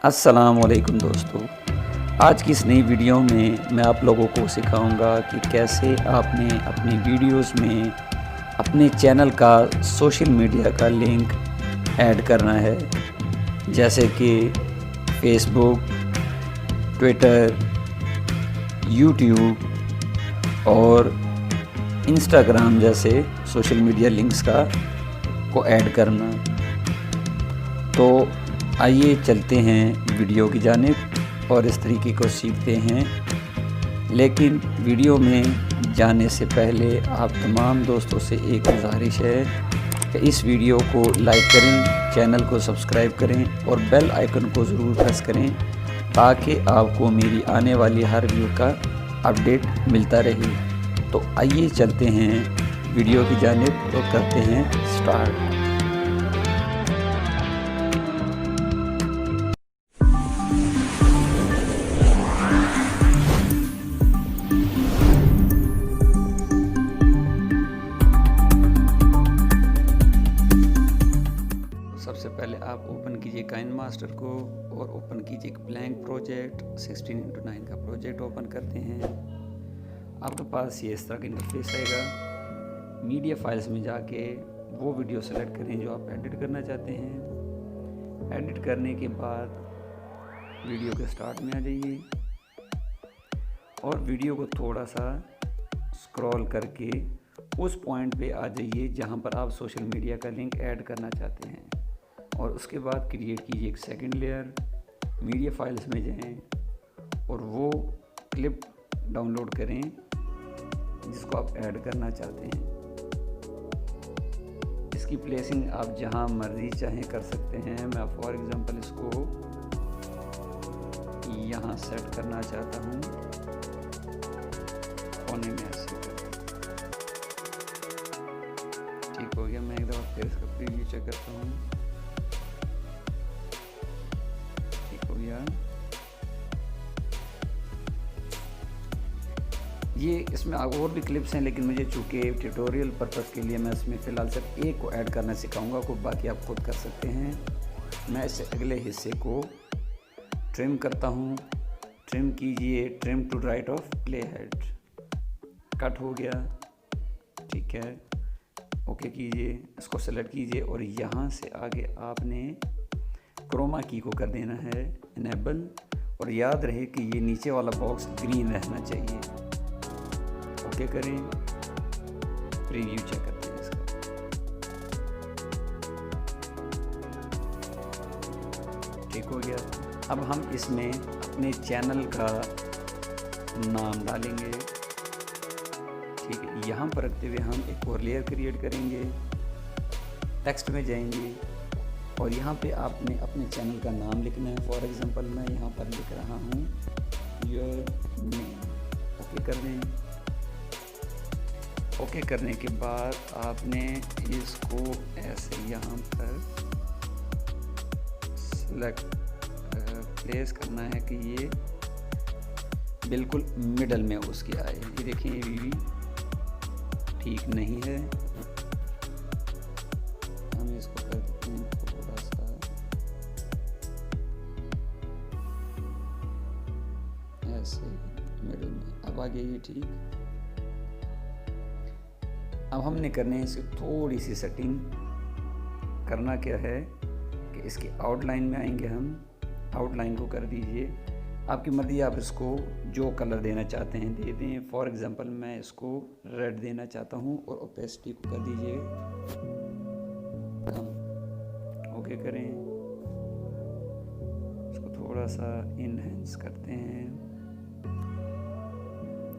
अस्सलाम वालेकुम दोस्तों, आज की इस नई वीडियो में मैं आप लोगों को सिखाऊंगा कि कैसे आपने अपनी वीडियोस में अपने चैनल का सोशल मीडिया का लिंक ऐड करना है, जैसे कि फेसबुक, ट्विटर, यूट्यूब और इंस्टाग्राम जैसे सोशल मीडिया लिंक्स को ऐड करना। तो आइए चलते हैं वीडियो की जानिब और इस तरीके को सीखते हैं। लेकिन वीडियो में जाने से पहले आप तमाम दोस्तों से एक गुजारिश है कि इस वीडियो को लाइक करें, चैनल को सब्सक्राइब करें और बेल आइकन को ज़रूर प्रेस करें ताकि आपको मेरी आने वाली हर वीडियो का अपडेट मिलता रहे। तो आइए चलते हैं वीडियो की जानिब और करते हैं स्टार्ट। सबसे पहले आप ओपन कीजिए काइनमास्टर को और ओपन कीजिए एक ब्लैंक प्रोजेक्ट 16:9 का प्रोजेक्ट ओपन करते हैं। आपके पास ये इस तरह का इंटरफेस आएगा। मीडिया फाइल्स में जाके वो वीडियो सेलेक्ट करें जो आप एडिट करना चाहते हैं। एडिट करने के बाद वीडियो के स्टार्ट में आ जाइए और वीडियो को थोड़ा सा स्क्रॉल करके उस पॉइंट पे आ जाइए जहाँ पर आप सोशल मीडिया का लिंक ऐड करना चाहते हैं और उसके बाद क्रिएट कीजिए एक सेकंड लेयर। मीडिया फाइल्स में जाएं और वो क्लिप डाउनलोड करें जिसको आप ऐड करना चाहते हैं। इसकी प्लेसिंग आप जहां मर्जी चाहें कर सकते हैं। मैं फॉर एग्जांपल इसको यहां सेट करना चाहता हूं, कोने में ऐसे ठीक हो गया। मैं एक दफ़ा फिर इसका प्रीव्यू चेक करता हूँ। ये इसमें और भी क्लिप्स हैं, लेकिन मुझे चूँकि ट्यूटोरियल पर्पस के लिए मैं इसमें फ़िलहाल सिर्फ एक को ऐड करना सिखाऊंगा, को बाकी आप खुद कर सकते हैं। मैं इसे अगले हिस्से को ट्रिम करता हूँ। ट्रिम कीजिए, trim to right of playhead. Cut हो गया, ठीक है। ओके कीजिए, इसको सेलेक्ट कीजिए और यहाँ से आगे आपने क्रोमा की को कर देना है इनेबल। और याद रहे कि ये नीचे वाला बॉक्स ग्रीन रहना चाहिए। ओके करें, प्रीव्यू चेक करते हैं इसका। ठीक हो गया। अब हम इसमें अपने चैनल का नाम डालेंगे, ठीक है। यहाँ पर रखते हुए हम एक और लेयर क्रिएट करेंगे। टेक्स्ट में जाएंगे और यहाँ पे आपने अपने चैनल का नाम लिखना है। फॉर एग्जांपल मैं यहाँ पर लिख रहा हूँ योर नेम। ओके कर दें। ओके करने के बाद आपने इसको ऐसे यहाँ पर सेलेक्ट प्लेस करना है कि ये बिल्कुल मिडल में उसके आए। ये देखिए ये भी ठीक नहीं है। हम इसको कर देते हैं थोड़ा सा ऐसे मिडल में। अब आ गया ये ठीक। अब हमने करने है इसकी थोड़ी सी सेटिंग। करना क्या है कि इसकी आउटलाइन में आएंगे हम। आउटलाइन को कर दीजिए, आपकी मर्जी, आप इसको जो कलर देना चाहते हैं दे दें। फॉर एग्जांपल मैं इसको रेड देना चाहता हूं और ओपेसिटी को कर दीजिए कम। ओके करें, इसको थोड़ा सा इनहेंस करते हैं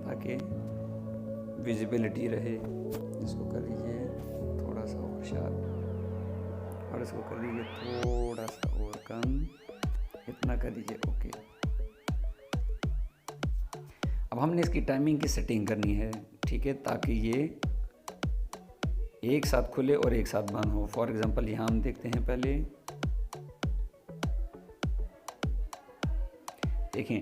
ताकि विजिबिलिटी रहे। इसको कर दीजिए थोड़ा सा और शार्प और इसको कर दीजिए थोड़ा सा और कम। इतना कर दीजिए। ओके। अब हमने इसकी टाइमिंग की सेटिंग करनी है, ठीक है, ताकि ये एक साथ खुले और एक साथ बंद हो। फॉर एग्जांपल यहाँ हम देखते हैं पहले, देखें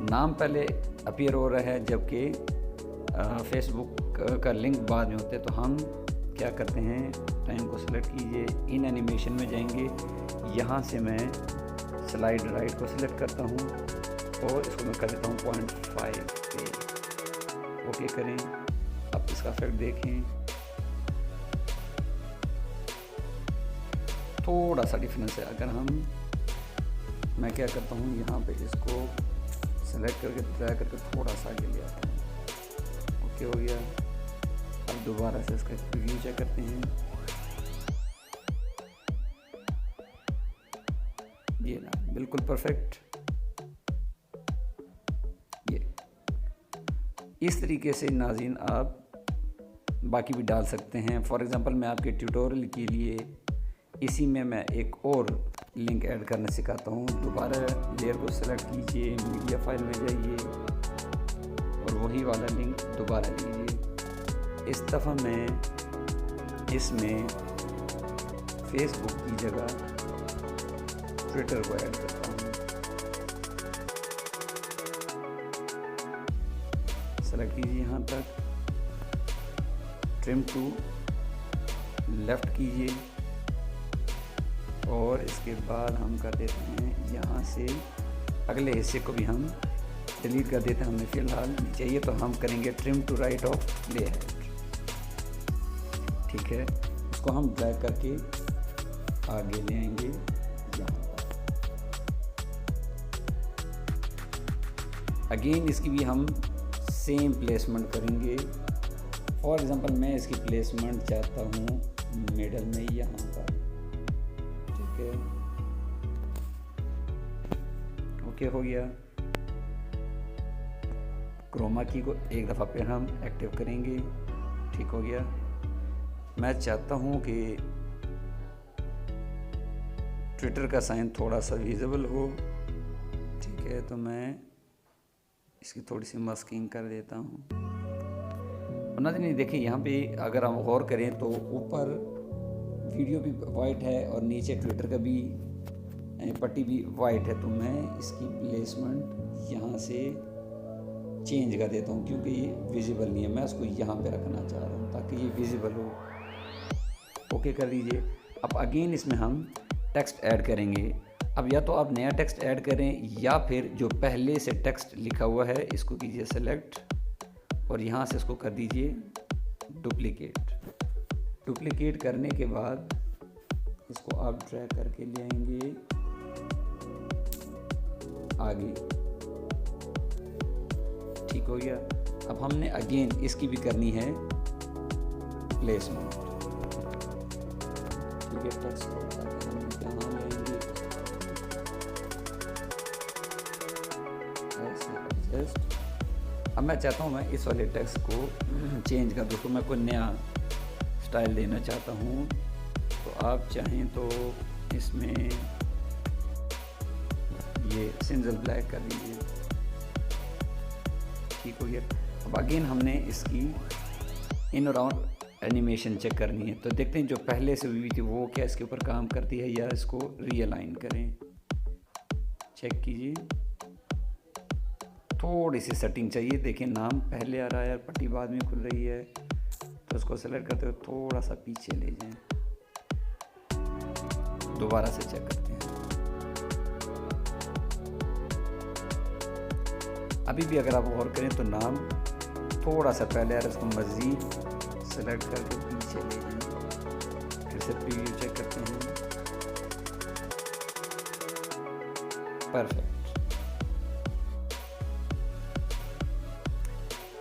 नाम पहले अपीयर हो रहा है जबकि फेसबुक का लिंक बाद में होते हैं। तो हम क्या करते हैं, टाइम को सेलेक्ट कीजिए, इन एनिमेशन में जाएंगे। यहाँ से मैं स्लाइड राइट को सिलेक्ट करता हूँ और इसको मैं कर देता हूँ 0.5 पे। ओके करें। अब इसका इफेक्ट देखें, थोड़ा सा डिफरेंस है। अगर मैं क्या करता हूँ, यहाँ पे इसको सेलेक्ट करके ड्रैग करके थोड़ा सा आगे ले आता हूँ। ओके हो गया। अब दोबारा से इसका रिव्यू चेक करते हैं। ये ना बिल्कुल परफेक्ट। ये इस तरीके से नाज़रीन आप बाकी भी डाल सकते हैं। फॉर एग्ज़ाम्पल मैं आपके ट्यूटोरियल के लिए इसी में मैं एक और लिंक ऐड करना सिखाता हूँ। दोबारा लेयर को सेलेक्ट कीजिए, मीडिया फाइल में जाइए और वही वाला लिंक दोबारा लीजिए। इस दफ़ा मैं इसमें फेसबुक की जगह ट्विटर को ऐड करता हूँ। सेलेक्ट कीजिए यहाँ तक, ट्रिम टू लेफ़्ट कीजिए और इसके बाद हम कर देते हैं यहाँ से अगले हिस्से को भी हम डिलीट कर देते हैं। हमें फ़िलहाल नहीं चाहिए तो हम करेंगे trim to right of playhead. ठीक है, उसको हम ड्रैग करके आगे ले आएंगे यहाँ पर। अगेन इसकी भी हम सेम प्लेसमेंट करेंगे। फॉर एग्ज़ाम्पल मैं इसकी प्लेसमेंट चाहता हूँ मिडल में यहाँ पर। ठीक है, ओके हो गया। क्रोमा की को एक दफ़ा फिर हम एक्टिव करेंगे। ठीक हो गया। मैं चाहता हूँ कि ट्विटर का साइन थोड़ा सा विजिबल हो। ठीक है, तो मैं इसकी थोड़ी सी मास्किंग कर देता हूँ। नहीं देखिए, यहाँ पे अगर हम गौर करें तो ऊपर वीडियो भी वाइट है और नीचे ट्विटर का भी पट्टी भी वाइट है। तो मैं इसकी प्लेसमेंट यहाँ से चेंज कर देता हूँ क्योंकि ये विजिबल नहीं है। मैं इसको यहाँ पे रखना चाह रहा हूँ ताकि ये विजिबल हो। ओके कर दीजिए। अब अगेन इसमें हम टेक्स्ट ऐड करेंगे। अब या तो आप नया टेक्स्ट ऐड करें या फिर जो पहले से टेक्स्ट लिखा हुआ है इसको कीजिए सेलेक्ट और यहाँ से इसको कर दीजिए डुप्लीकेट। डुप्लीकेट करने के बाद इसको आप ड्रैग करके ले आएंगे आगे। ठीक हो गया। अब हमने अगेन इसकी भी करनी है प्लेसमेंट। ठीक है, टेक्स्ट को हम यहाँ लेंगे एडजस्ट। अब मैं चाहता हूँ मैं इस वाले टेक्स्ट को चेंज कर दूँ। तो मैं कोई नया स्टाइल देना चाहता हूँ तो आप चाहें तो इसमें ये सिंगल ब्लैक कर दीजिए। ठीक हो गया। अब अगेन हमने इसकी इन और आउट एनिमेशन चेक करनी है। तो देखते हैं जो पहले से हुई थी वो क्या इसके ऊपर काम करती है या इसको रीअलाइन करें। चेक कीजिए, थोड़ी सी सेटिंग चाहिए। देखिए नाम पहले आ रहा है, पट्टी बाद में खुल रही है। तो उसको सेलेक्ट करते हुए थोड़ा सा पीछे ले जाएं। दोबारा से चेक करते हैं। अभी भी अगर आप गौर करें तो नाम थोड़ा सा पहले आ रहा है। इसको मज़ीद सेलेक्ट करके पीछे ले जाएं। फिर से प्रीव्यू चेक करते हैं। परफेक्ट।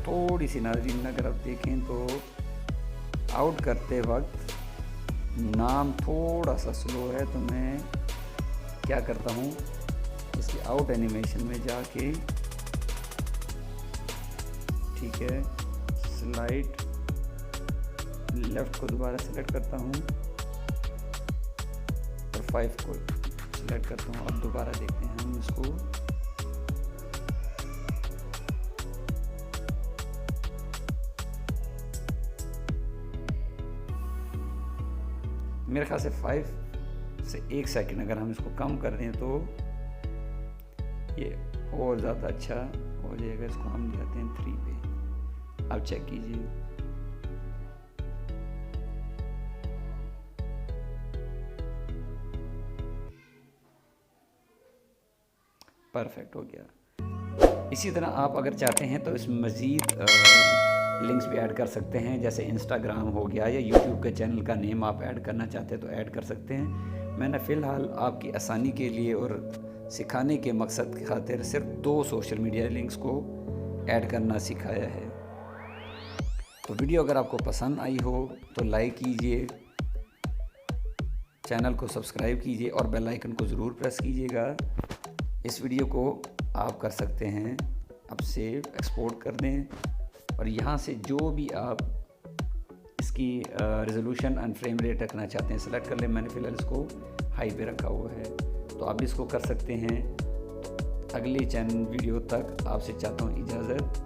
थोड़ी सी नाज़रीन अगर आप देखें तो आउट करते वक्त नाम थोड़ा सा स्लो है। तो मैं क्या करता हूँ, इसकी आउट एनिमेशन में जाके ठीक है स्लाइड लेफ़्ट को दोबारा सेलेक्ट करता हूँ और 5 को सेलेक्ट करता हूँ। अब दोबारा देखते हैं हम इसको। मेरे ख्याल से 5 से 1 सेकंड अगर हम इसको कम कर दें तो ये और ज़्यादा अच्छा हो जाएगा। इसको हम जाते हैं 3 पे। अब चेक कीजिए, परफेक्ट हो गया। इसी तरह आप अगर चाहते हैं तो इसमें मज़ीद लिंक्स भी ऐड कर सकते हैं, जैसे इंस्टाग्राम हो गया या यूट्यूब के चैनल का नेम आप ऐड करना चाहते हैं तो ऐड कर सकते हैं। मैंने फ़िलहाल आपकी आसानी के लिए और सिखाने के मकसद की खातिर सिर्फ 2 सोशल मीडिया लिंक्स को ऐड करना सिखाया है। तो वीडियो अगर आपको पसंद आई हो तो लाइक कीजिए, चैनल को सब्सक्राइब कीजिए और बेल आइकन को ज़रूर प्रेस कीजिएगा। इस वीडियो को आप कर सकते हैं अब सेव, एक्सपोर्ट कर दें और यहाँ से जो भी आप इसकी रेजोल्यूशन एंड फ्रेम रेट रखना चाहते हैं सेलेक्ट कर लें। मैंने फ़िलहाल इसको हाई पे रखा हुआ है, तो आप इसको कर सकते हैं। अगले चैनल वीडियो तक आपसे चाहता हूँ इजाज़त।